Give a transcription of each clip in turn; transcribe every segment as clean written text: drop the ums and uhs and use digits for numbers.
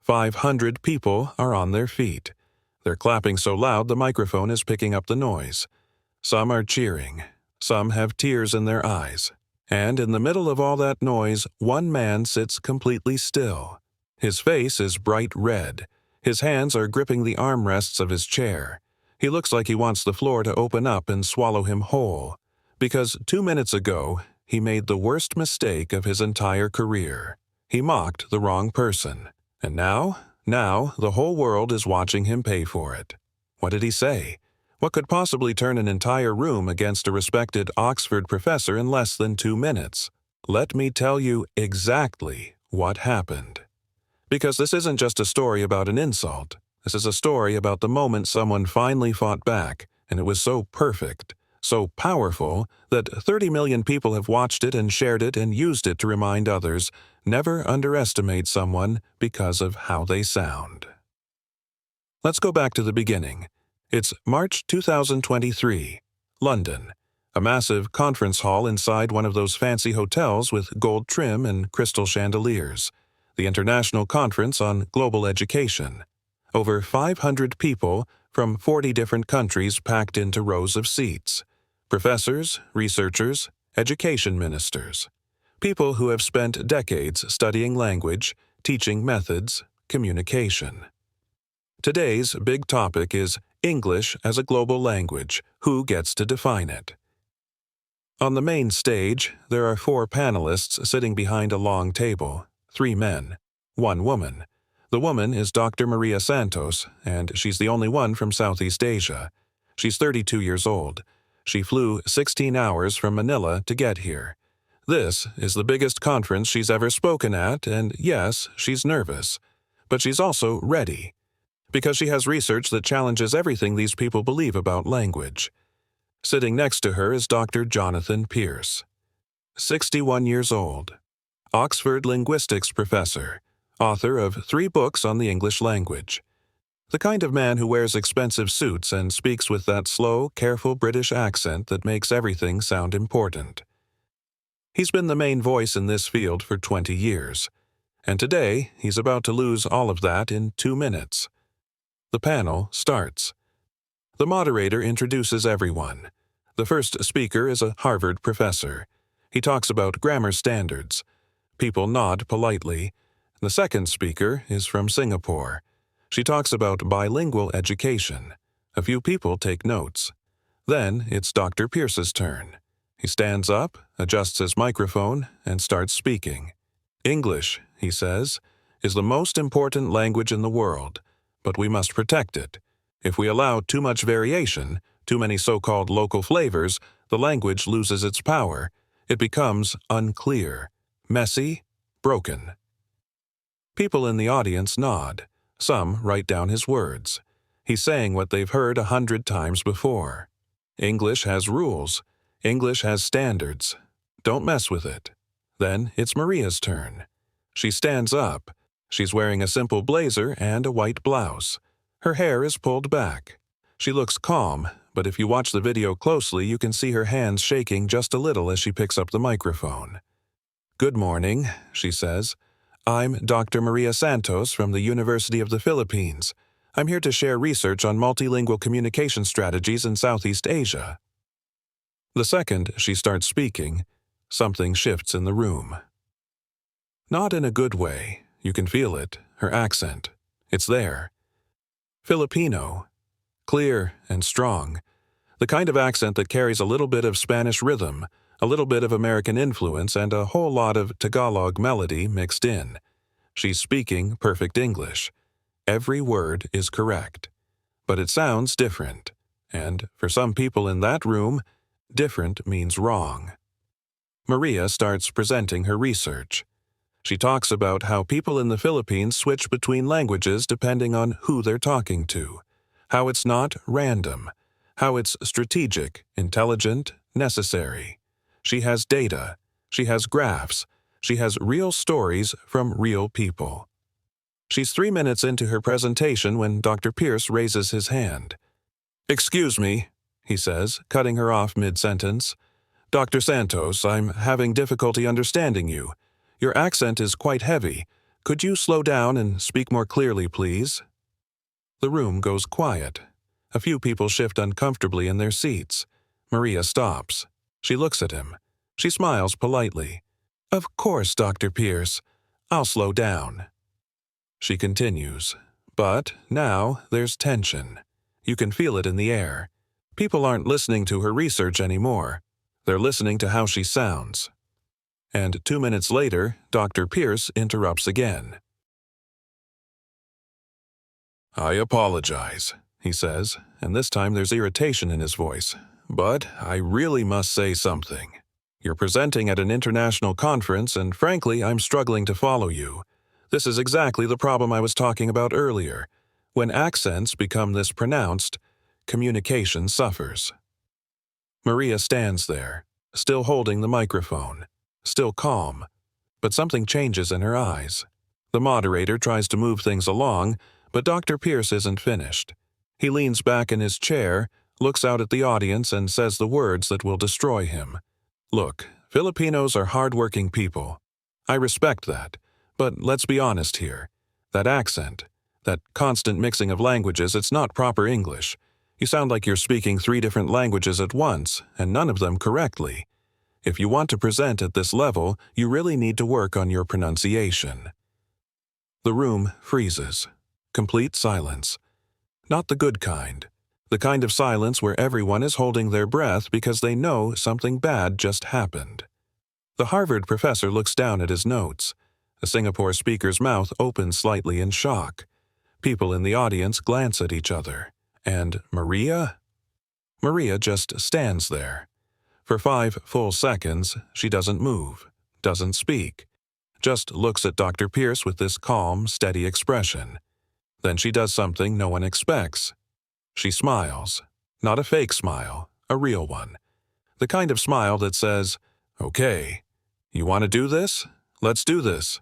500 people are on their feet. They're clapping so loud the microphone is picking up the noise. Some are cheering. Some have tears in their eyes. And in the middle of all that noise, one man sits completely still. His face is bright red. His hands are gripping the armrests of his chair. He looks like he wants the floor to open up and swallow him whole. Because 2 minutes ago, he made the worst mistake of his entire career. He mocked the wrong person. And now the whole world is watching him pay for it. What did he say? What could possibly turn an entire room against a respected Oxford professor in less than 2 minutes? Let me tell you exactly what happened. Because this isn't just a story about an insult. This is a story about the moment someone finally fought back, and it was so perfect, so powerful, that 30 million people have watched it and shared it and used it to remind others, never underestimate someone because of how they sound. Let's go back to the beginning. It's March 2023, London, a massive conference hall inside one of those fancy hotels with gold trim and crystal chandeliers, the International Conference on Global Education. Over 500 people from 40 different countries packed into rows of seats. Professors, researchers, education ministers. People who have spent decades studying language, teaching methods, communication. Today's big topic is English as a global language. Who gets to define it? On the main stage, there are 4 panelists sitting behind a long table, 3 men, 1 woman. The woman is Dr. Maria Santos, and she's the only one from Southeast Asia. She's 32 years old. She flew 16 hours from Manila to get here. This is the biggest conference she's ever spoken at, and yes, she's nervous. But she's also ready, because she has research that challenges everything these people believe about language. Sitting next to her is Dr. Jonathan Pierce, 61 years old, Oxford linguistics professor, author of 3 books on the English language. The kind of man who wears expensive suits and speaks with that slow, careful British accent that makes everything sound important. He's been the main voice in this field for 20 years, and today he's about to lose all of that in 2 minutes. The panel starts. The moderator introduces everyone. The first speaker is a Harvard professor. He talks about grammar standards. People nod politely. The second speaker is from Singapore. She talks about bilingual education. A few people take notes. Then it's Dr. Pierce's turn. He stands up, adjusts his microphone, and starts speaking. English, he says, is the most important language in the world, but we must protect it. If we allow too much variation, too many so-called local flavors, the language loses its power. It becomes unclear, messy, broken. People in the audience nod. Some write down his words. He's saying what they've heard 100 times before. English has rules. English has standards. Don't mess with it. Then it's Maria's turn. She stands up. She's wearing a simple blazer and a white blouse. Her hair is pulled back. She looks calm, but if you watch the video closely, you can see her hands shaking just a little as she picks up the microphone. "Good morning," she says. "I'm Dr. Maria Santos from the University of the Philippines. I'm here to share research on multilingual communication strategies in Southeast Asia." The second she starts speaking, something shifts in the room. Not in a good way. You can feel it, her accent. It's there. Filipino. Clear and strong. The kind of accent that carries a little bit of Spanish rhythm, a little bit of American influence, and a whole lot of Tagalog melody mixed in. She's speaking perfect English. Every word is correct. But it sounds different. And for some people in that room, different means wrong. Maria starts presenting her research. She talks about how people in the Philippines switch between languages depending on who they're talking to, how it's not random, how it's strategic, intelligent, necessary. She has data. She has graphs. She has real stories from real people. She's 3 minutes into her presentation when Dr. Pierce raises his hand. "Excuse me," he says, cutting her off mid-sentence. "Dr. Santos, I'm having difficulty understanding you. Your accent is quite heavy. could you slow down and speak more clearly, please? The room goes quiet. A few people shift uncomfortably in their seats. Maria stops. She looks at him. She smiles politely. Of course, Dr. Pierce. I'll slow down. She continues. But now there's tension. You can feel it in the air. People aren't listening to her research anymore. They're listening to how she sounds. And 2 minutes later, Dr. Pierce interrupts again. I apologize, he says, and this time there's irritation in his voice. But I really must say something. You're presenting at an international conference, and frankly, I'm struggling to follow you. This is exactly the problem I was talking about earlier. When accents become this pronounced, communication suffers. Maria stands there, still holding the microphone, still calm, but something changes in her eyes. The moderator tries to move things along, but Dr. Pierce isn't finished. He leans back in his chair, looks out at the audience, and says the words that will destroy him. Look, Filipinos are hardworking people. I respect that, but let's be honest here. That accent, that constant mixing of languages, it's not proper English. You sound like you're speaking 3 different languages at once, and none of them correctly. If you want to present at this level, you really need to work on your pronunciation. The room freezes. Complete silence. Not the good kind. The kind of silence where everyone is holding their breath because they know something bad just happened. The Harvard professor looks down at his notes. A Singapore speaker's mouth opens slightly in shock. People in the audience glance at each other. And Maria? Maria just stands there. For 5 full seconds, she doesn't move, doesn't speak, just looks at Dr. Pierce with this calm, steady expression. Then she does something no one expects. She smiles. Not a fake smile, a real one. The kind of smile that says, okay, you want to do this? Let's do this.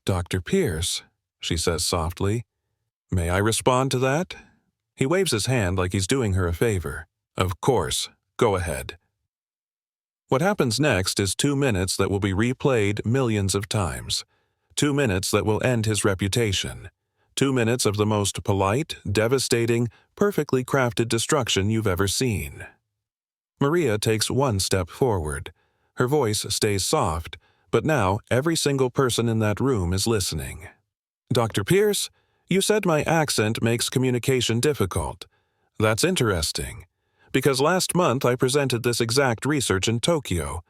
Dr. Pierce, she says softly, may I respond to that? He waves his hand like he's doing her a favor. Of course, go ahead. What happens next is 2 minutes that will be replayed millions of times. 2 minutes that will end his reputation. 2 minutes of the most polite, devastating, perfectly crafted destruction you've ever seen. Maria takes 1 step forward. Her voice stays soft, but now every single person in that room is listening. Dr. Pierce, you said my accent makes communication difficult. That's interesting. Because last month I presented this exact research in Tokyo.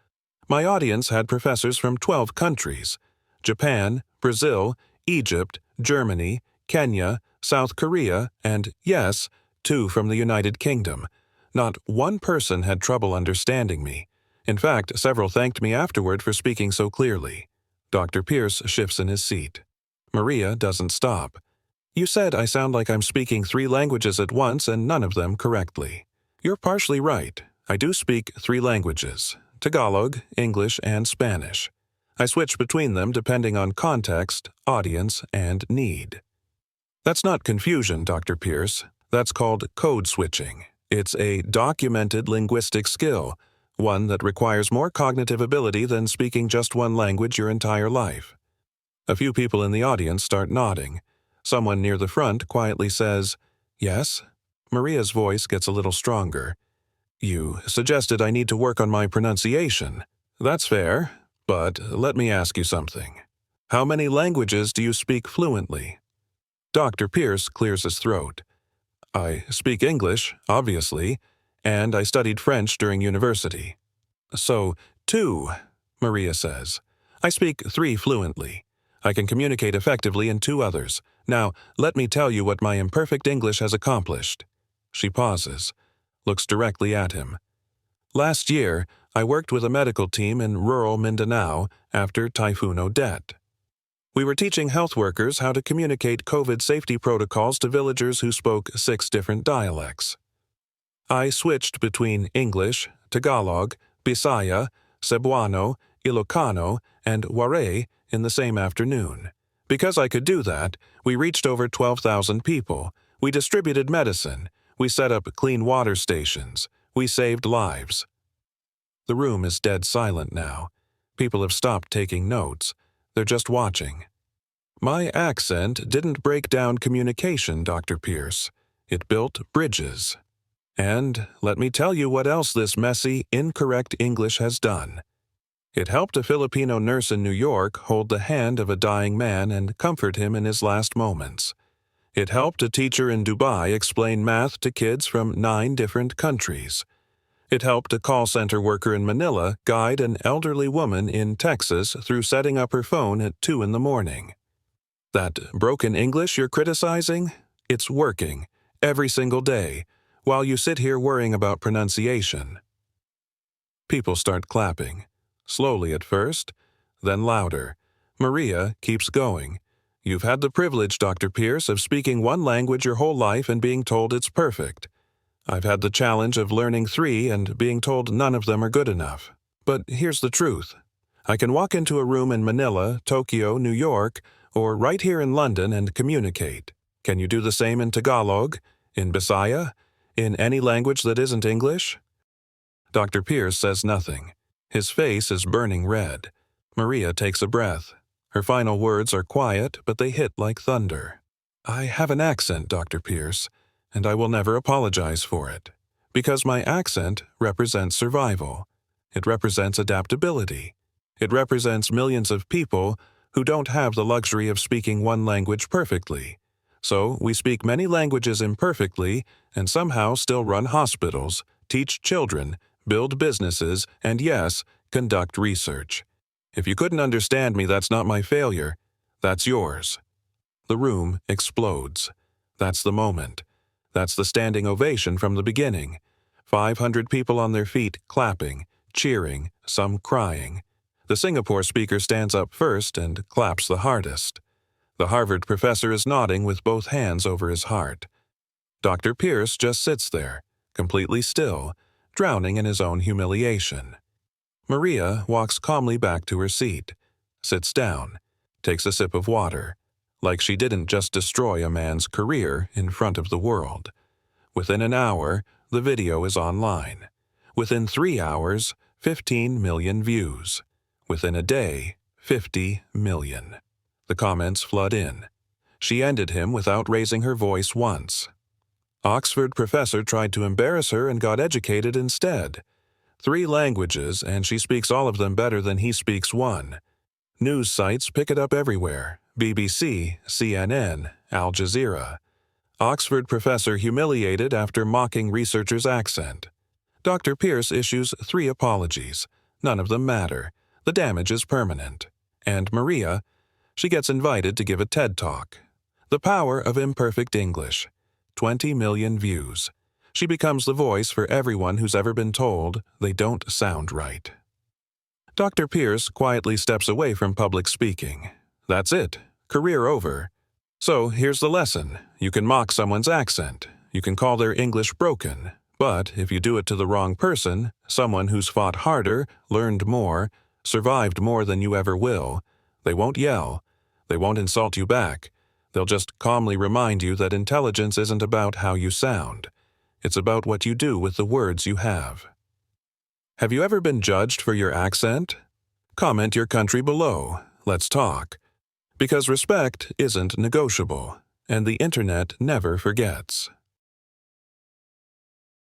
My audience had professors from 12 countries: Japan, Brazil, Egypt, Germany, Kenya, South Korea, and, yes, 2 from the United Kingdom. Not one person had trouble understanding me. In fact, several thanked me afterward for speaking so clearly. Dr. Pierce shifts in his seat. Maria doesn't stop. You said I sound like I'm speaking 3 languages at once and none of them correctly. You're partially right. I do speak 3 languages: Tagalog, English, and Spanish. I switch between them depending on context, audience, and need. That's not confusion, Dr. Pierce. That's called code switching. It's a documented linguistic skill, one that requires more cognitive ability than speaking just 1 language your entire life. A few people in the audience start nodding. Someone near the front quietly says, Yes? Maria's voice gets a little stronger. You suggested I need to work on my pronunciation. That's fair, but let me ask you something. How many languages do you speak fluently? Dr. Pierce clears his throat. I speak English, obviously, and I studied French during university. So, 2, Maria says. I speak 3 fluently. I can communicate effectively in 2 others. Now, let me tell you what my imperfect English has accomplished. She pauses, looks directly at him. Last year, I worked with a medical team in rural Mindanao after Typhoon Odette. We were teaching health workers how to communicate COVID safety protocols to villagers who spoke 6 different dialects. I switched between English, Tagalog, Bisaya, Cebuano, Ilocano, and Waray in the same afternoon. Because I could do that, we reached over 12,000 people. We distributed medicine. We set up clean water stations. We saved lives. The room is dead silent now. People have stopped taking notes. They're just watching. My accent didn't break down communication, Dr. Pierce. It built bridges. And let me tell you what else this messy, incorrect English has done. It helped a Filipino nurse in New York hold the hand of a dying man and comfort him in his last moments. It helped a teacher in Dubai explain math to kids from 9 different countries. It helped a call center worker in Manila guide an elderly woman in Texas through setting up her phone at 2 in the morning. That broken English you're criticizing? It's working, every single day, while you sit here worrying about pronunciation. People start clapping, slowly at first, then louder. Maria keeps going. You've had the privilege, Dr. Pierce, of speaking one language your whole life and being told it's perfect. I've had the challenge of learning 3 and being told none of them are good enough. But here's the truth. I can walk into a room in Manila, Tokyo, New York, or right here in London and communicate. Can you do the same in Tagalog, in Bisaya, in any language that isn't English? Dr. Pierce says nothing. His face is burning red. Maria takes a breath. Her final words are quiet, but they hit like thunder. I have an accent, Dr. Pierce, and I will never apologize for it. Because my accent represents survival. It represents adaptability. It represents millions of people who don't have the luxury of speaking one language perfectly. So we speak many languages imperfectly and somehow still run hospitals, teach children, build businesses, and yes, conduct research. If you couldn't understand me, that's not my failure. That's yours. The room explodes. That's the moment. That's the standing ovation from the beginning. 500 people on their feet, clapping, cheering, some crying. The Singapore speaker stands up first and claps the hardest. The Harvard professor is nodding with both hands over his heart. Dr. Pierce just sits there, completely still, drowning in his own humiliation. Maria walks calmly back to her seat, sits down, takes a sip of water, like she didn't just destroy a man's career in front of the world. Within an hour, the video is online. Within 3 hours, 15 million views. Within a day, 50 million. The comments flood in. She ended him without raising her voice once. Oxford professor tried to embarrass her and got educated instead. 3 languages, and she speaks all of them better than he speaks one. News sites pick it up everywhere. BBC, CNN, Al Jazeera. Oxford professor humiliated after mocking researcher's accent. Dr. Pierce issues 3 apologies. None of them matter. The damage is permanent. And Maria, she gets invited to give a TED Talk. The power of imperfect English. 20 million views. She becomes the voice for everyone who's ever been told they don't sound right. Dr. Pierce quietly steps away from public speaking. That's it. Career over. So here's the lesson. You can mock someone's accent. You can call their English broken. But if you do it to the wrong person, someone who's fought harder, learned more, survived more than you ever will, they won't yell. They won't insult you back. They'll just calmly remind you that intelligence isn't about how you sound. It's about what you do with the words you have. Have you ever been judged for your accent? Comment your country below. Let's talk. Because respect isn't negotiable, and the internet never forgets.